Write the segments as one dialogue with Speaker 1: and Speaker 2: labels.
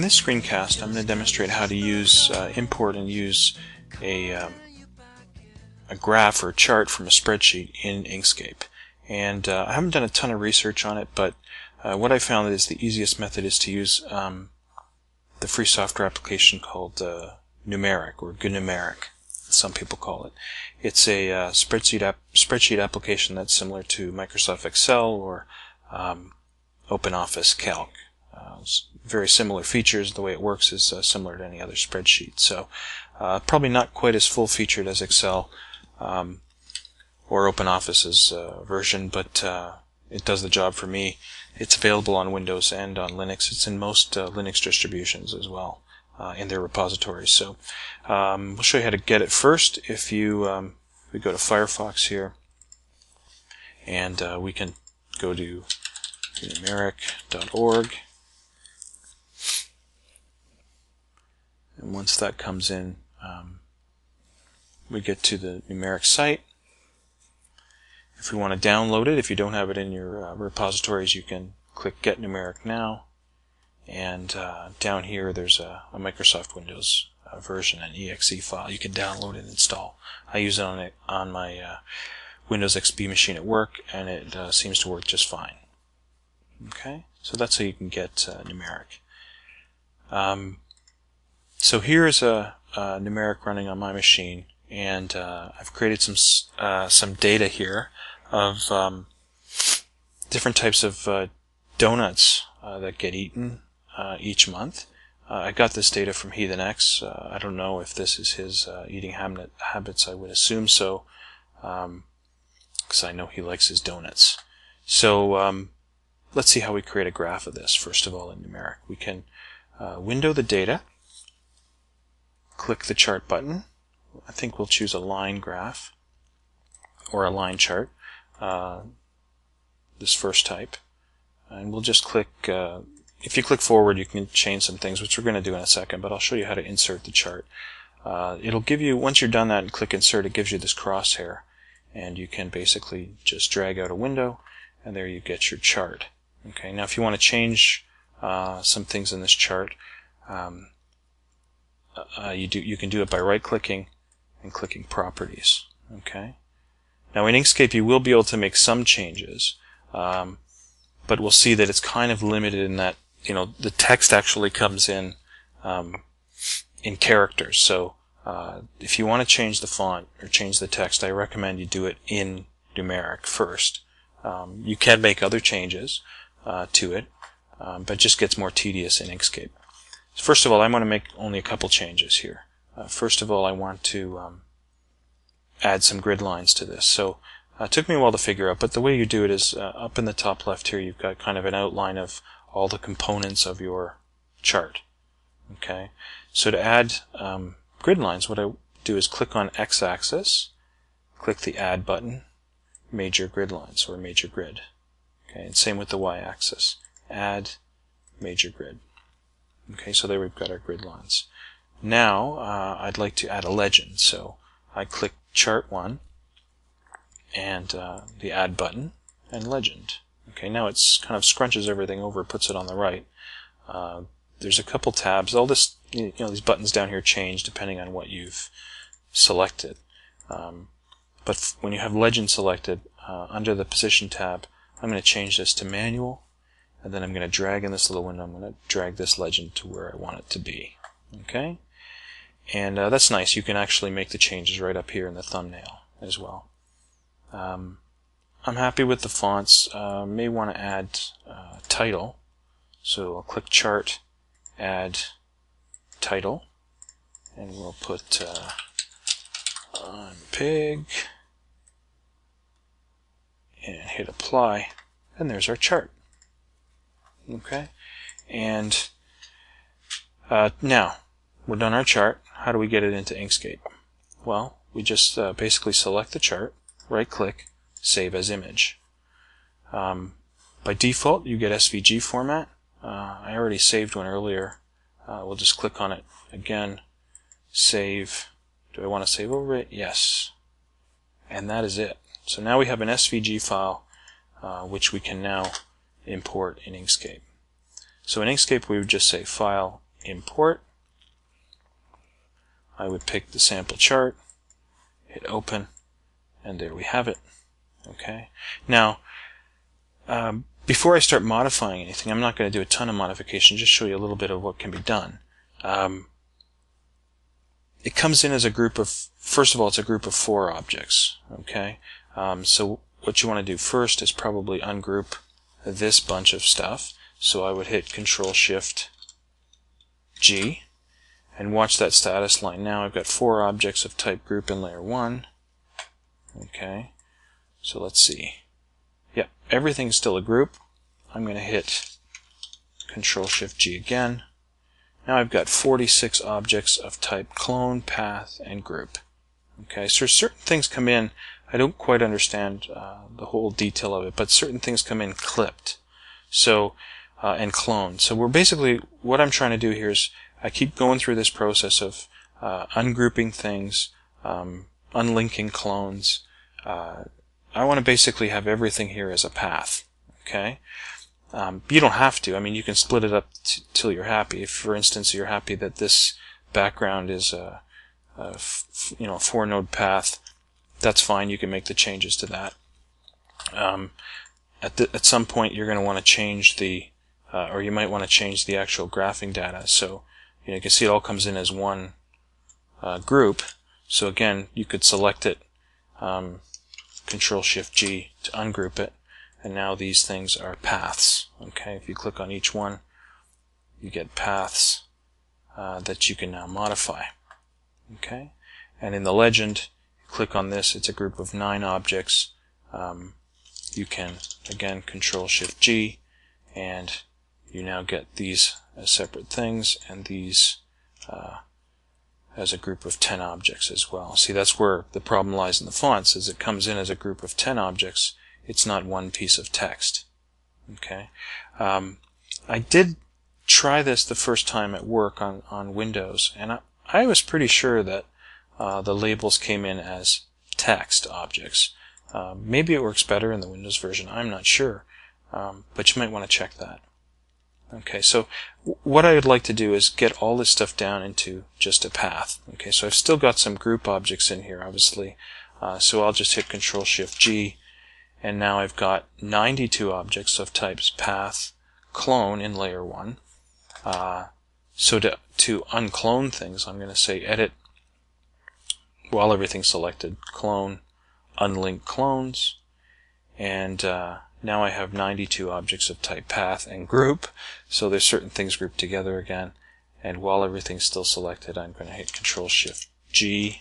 Speaker 1: this screencast, I'm going to demonstrate how to use import and use a graph or a chart from a spreadsheet in Inkscape. And I haven't done a ton of research on it, but what I found is the easiest method is to use the free software application called Numeric, or Numeric, as some people call it. It's a spreadsheet application that's similar to Microsoft Excel or OpenOffice Calc. Very similar features. The way it works is similar to any other spreadsheet. So probably not quite as full-featured as Excel or OpenOffice's version, but it does the job for me. It's available on Windows and on Linux. It's in most Linux distributions as well in their repositories. So we'll show you how to get it first. If you we go to Firefox here, and we can go to numeric.org. And once that comes in, we get to the Numeric site. If we want to download it, if you don't have it in your repositories, you can click Get Numeric Now. And down here there's a Microsoft Windows version, an exe file. You can download and install. I use it on my Windows XP machine at work, and it seems to work just fine. Okay, so that's how you can get Numeric. So here's a Numeric running on my machine, and I've created some data here of different types of donuts that get eaten each month. I got this data from Heathen X. I don't know if this is his eating habits. I would assume so, because I know he likes his donuts. So let's see how we create a graph of this. First of all, in Numeric, we can window the data, click the chart button. I think we'll choose a line graph or a line chart, this first type, and we'll just click. If you click forward, you can change some things, which we're going to do in a second, but I'll show you how to insert the chart. It'll give you, once you're done that and click insert, it gives you this crosshair, and you can basically just drag out a window, and there you get your chart. Okay, now if you want to change some things in this chart, you can do it by right-clicking and clicking Properties. Okay. Now in Inkscape you will be able to make some changes, but we'll see that it's kind of limited in that the text actually comes in characters. So if you want to change the font or change the text, I recommend you do it in Numeric first. You can make other changes to it, but it just gets more tedious in Inkscape. First of all, I want to make only a couple changes here. First of all, I want to add some grid lines to this. So it took me a while to figure out, but the way you do it is up in the top left here, you've got kind of an outline of all the components of your chart. Okay, so to add grid lines, what I do is click on X-axis, click the Add button, Major Grid Lines, or Major Grid. Okay, and same with the Y-axis, Add Major Grid. Okay, so there we've got our grid lines. Now I'd like to add a legend, so I click Chart 1 and the Add button and Legend. Okay, now it's kind of scrunches everything over, puts it on the right. There's a couple tabs. All this, these buttons down here change depending on what you've selected. But when you have Legend selected, under the Position tab, I'm going to change this to Manual. And then I'm going to drag in this little window. I'm going to drag this legend to where I want it to be. Okay? And that's nice. You can actually make the changes right up here in the thumbnail as well. I'm happy with the fonts. May want to add title. So I'll click Chart, Add Title. And we'll put I'm Pig. And hit Apply. And there's our chart. Okay, and now we're done our chart. How do we get it into Inkscape? Well, we just basically select the chart, right-click, Save as Image. By default, you get SVG format. I already saved one earlier. We'll just click on it again, Save. Do I want to save over it? Yes. And that is it. So now we have an SVG file, which we can now import in Inkscape. So in Inkscape we would just say File, import. I would pick the sample chart, hit open, and there we have it. Okay. Now, before I start modifying anything, I'm not going to do a ton of modification, just show you a little bit of what can be done. It comes in as a group of, first of all, it's a group of 4 objects. Okay. So what you want to do first is probably ungroup this bunch of stuff. So I would hit Control-Shift-G and watch that status line. Now I've got 4 objects of type group in layer 1. Okay. So let's see. Yeah, everything's still a group. I'm going to hit Control-Shift-G again. Now I've got 46 objects of type clone, path, and group. Okay, so certain things come in, I don't quite understand the whole detail of it, but certain things come in clipped, so and cloned. So we're basically, what I'm trying to do here is I keep going through this process of ungrouping things, unlinking clones. I want to basically have everything here as a path. Okay. You don't have to. I mean, you can split it up till you're happy. If, for instance, you're happy that this background is a 4-node path, that's fine. You can make the changes to that. At some point, you're going to want to change the, or you might want to change the actual graphing data. So you can see it all comes in as one group. So again, you could select it, Control-Shift-G to ungroup it. And now these things are paths. Okay, if you click on each one, you get paths that you can now modify. Okay, and in the legend, click on this. It's a group of 9 objects. You can again Control-Shift-G, and you now get these as separate things, and these as a group of 10 objects as well. See, that's where the problem lies in the fonts, is it comes in as a group of 10 objects. It's not one piece of text. Okay. I did try this the first time at work on Windows, and I was pretty sure that the labels came in as text objects. Maybe it works better in the Windows version. I'm not sure, but you might want to check that. Okay, so what I would like to do is get all this stuff down into just a path. Okay, so I've still got some group objects in here, obviously. So I'll just hit Control-Shift-G. And now I've got 92 objects of types path, clone in layer 1. So to unclone things, I'm going to say edit, while everything's selected, clone, unlink clones. And now I have 92 objects of type path and group. So there's certain things grouped together again. And while everything's still selected, I'm going to hit Control-Shift-G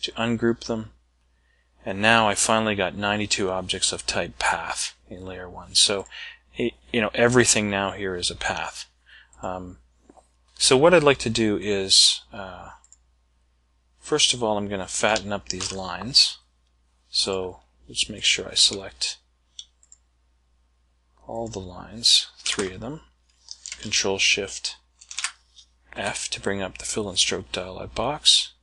Speaker 1: to ungroup them. And now I finally got 92 objects of type path in layer 1. So, everything now here is a path. So what I'd like to do is, first of all, I'm going to fatten up these lines. So let's make sure I select all the lines, 3 of them. Control-Shift-F to bring up the fill and stroke dialog box.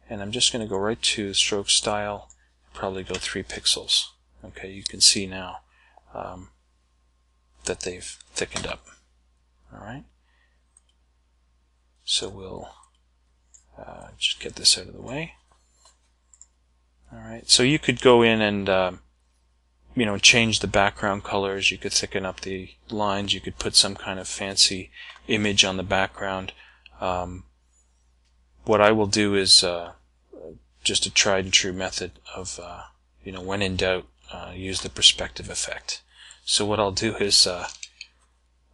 Speaker 1: And I'm just going to go right to stroke style. Probably go 3 pixels. Okay, you can see now that they've thickened up. Alright, so we'll just get this out of the way. Alright, so you could go in and change the background colors. You could thicken up the lines. You could put some kind of fancy image on the background. What I will do is just a tried and true method of, when in doubt, use the perspective effect. So what I'll do is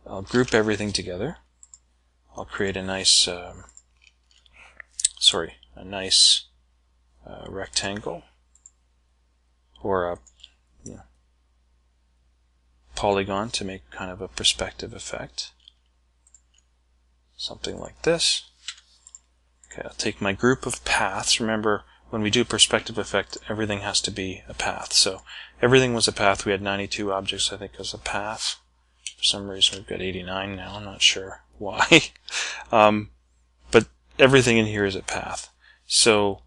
Speaker 1: I'll group everything together. I'll create a nice, rectangle or a polygon to make kind of a perspective effect. Something like this. Okay, I'll take my group of paths. Remember, when we do perspective effect, everything has to be a path. So everything was a path. We had 92 objects, I think, as a path. For some reason, we've got 89 now. I'm not sure why. But everything in here is a path. So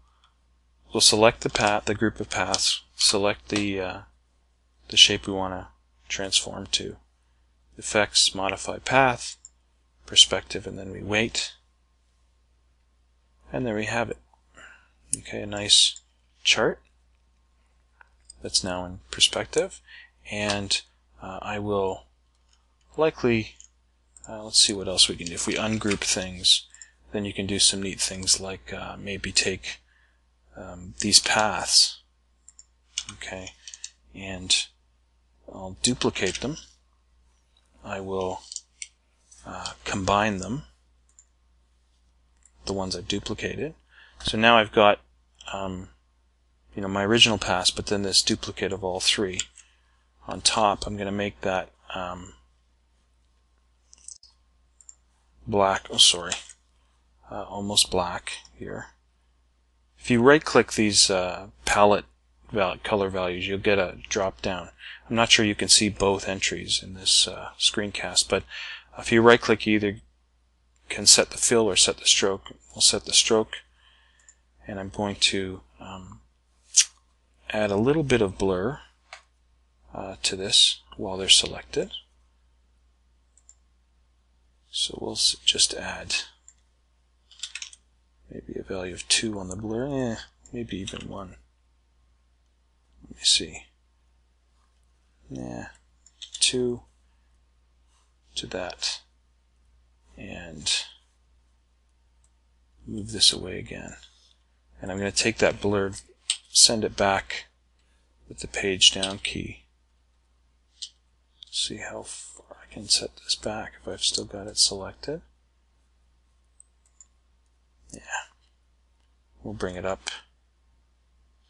Speaker 1: we'll select the path, the group of paths, select the shape we want to transform to. Effects, modify path, perspective, and then we wait. And there we have it. Okay, a nice chart that's now in perspective. And I will likely, let's see what else we can do. If we ungroup things, then you can do some neat things like maybe take these paths, okay, and I'll duplicate them. I will combine them, the ones I've duplicated. So now I've got my original paths, but then this duplicate of all three. On top, I'm going to make that black. Oh, sorry, almost black here. If you right-click these palette color values, you'll get a drop-down. I'm not sure you can see both entries in this screencast, but if you right-click, you either can set the fill or set the stroke. We'll set the stroke, and I'm going to add a little bit of blur to this while they're selected. So we'll just add maybe a value of 2 on the blur, maybe even 1. Let me see. 2 to that. And move this away again. And I'm going to take that blur, send it back with the page down key. See how far I can set this back if I've still got it selected. Yeah. We'll bring it up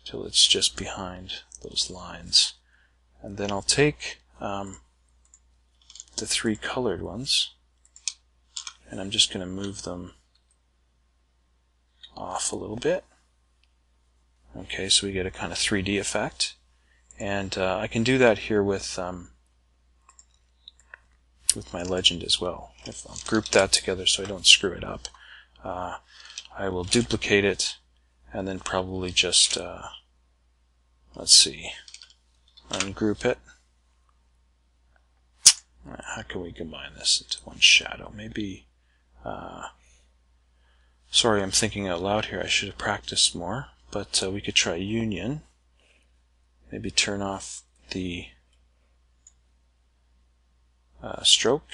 Speaker 1: till it's just behind those lines. And then I'll take the 3 colored ones, and I'm just going to move them off a little bit. Okay, so we get a kind of 3D effect. And I can do that here with my legend as well. If I'll group that together so I don't screw it up, I will duplicate it and then probably just, let's see, ungroup it. How can we combine this into one shadow? Maybe, sorry, I'm thinking out loud here. I should have practiced more, but we could try union. Maybe turn off the stroke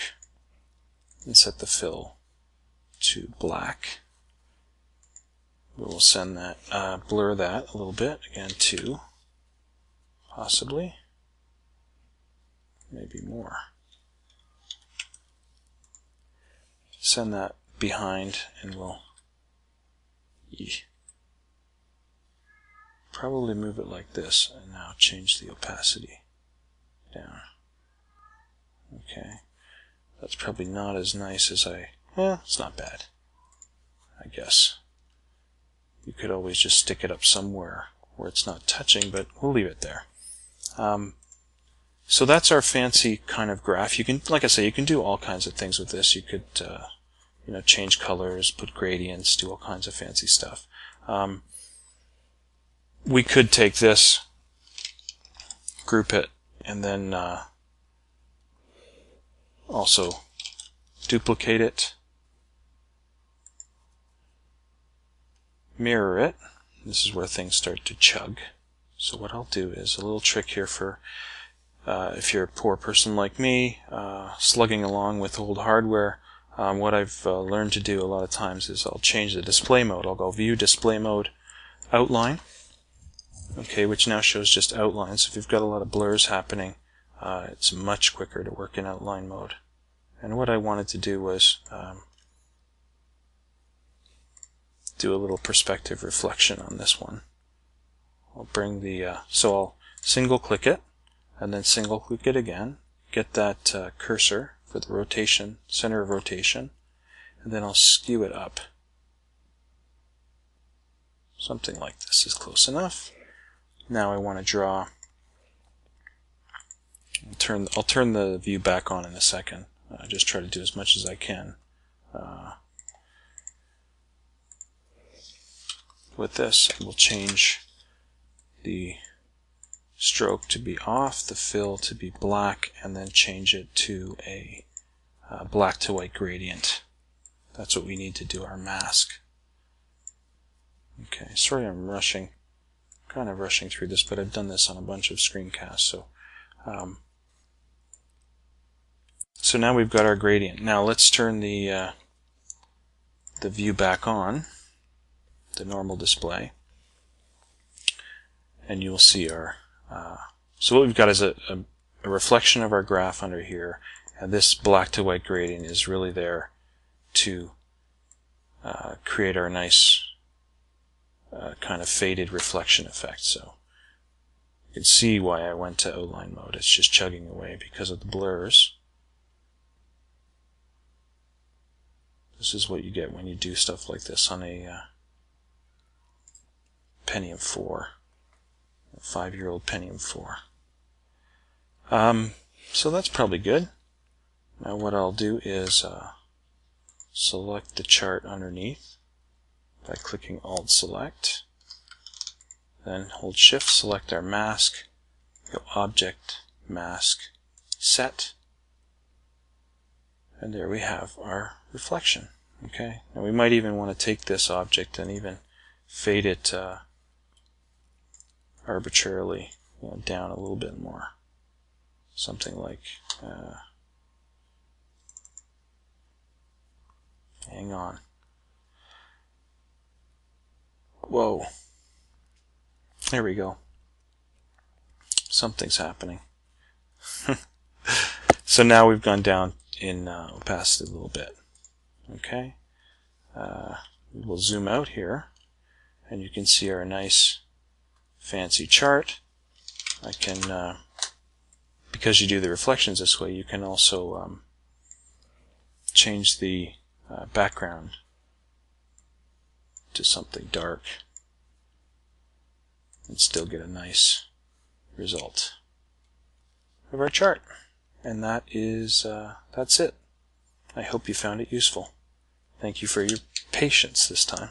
Speaker 1: and set the fill to black. We'll send that, blur that a little bit, again 2, possibly, maybe more. Send that behind, and we'll probably move it like this, and now change the opacity down. Okay, that's probably not as nice as it's not bad, I guess. You could always just stick it up somewhere where it's not touching, but we'll leave it there. So that's our fancy kind of graph. You can, like I say, you can do all kinds of things with this. You could, change colors, put gradients, do all kinds of fancy stuff. We could take this, group it, and then also duplicate it, mirror it. This is where things start to chug. So what I'll do is a little trick here for if you're a poor person like me, slugging along with old hardware. What I've learned to do a lot of times is I'll change the display mode. I'll go View, Display Mode, Outline, okay, which now shows just outlines. So if you've got a lot of blurs happening, it's much quicker to work in outline mode. And what I wanted to do was do a little perspective reflection on this one. I'll bring the, so I'll single click it, and then single click it again, get that cursor for the rotation, center of rotation, and then I'll skew it up. Something like this is close enough. Now I want to draw, I'll turn the view back on in a second. Just try to do as much as I can. With this, we'll change the stroke to be off, the fill to be black, and then change it to a black to white gradient. That's what we need to do our mask. Okay, sorry I'm kind of rushing through this, but I've done this on a bunch of screencasts. So now we've got our gradient. Now let's turn the view back on, the normal display, and you'll see our. So what we've got is a reflection of our graph under here, and this black to white gradient is really there to create our nice kind of faded reflection effect. So you can see why I went to outline mode. It's just chugging away because of the blurs. This is what you get when you do stuff like this on a Pentium 4, a 5-year-old Pentium 4. So that's probably good. Now what I'll do is select the chart underneath by clicking Alt Select, then hold Shift, select our mask, go Object, Mask, Set, and there we have our reflection. Okay. Now we might even want to take this object and even fade it arbitrarily, down a little bit more. Something like, hang on. Whoa. There we go. Something's happening. So now we've gone down in opacity a little bit. Okay. We'll zoom out here, and you can see our nice fancy chart. I can, because you do the reflections this way, you can also change the background to something dark and still get a nice result of our chart. And that is that's it. I hope you found it useful. Thank you for your patience this time.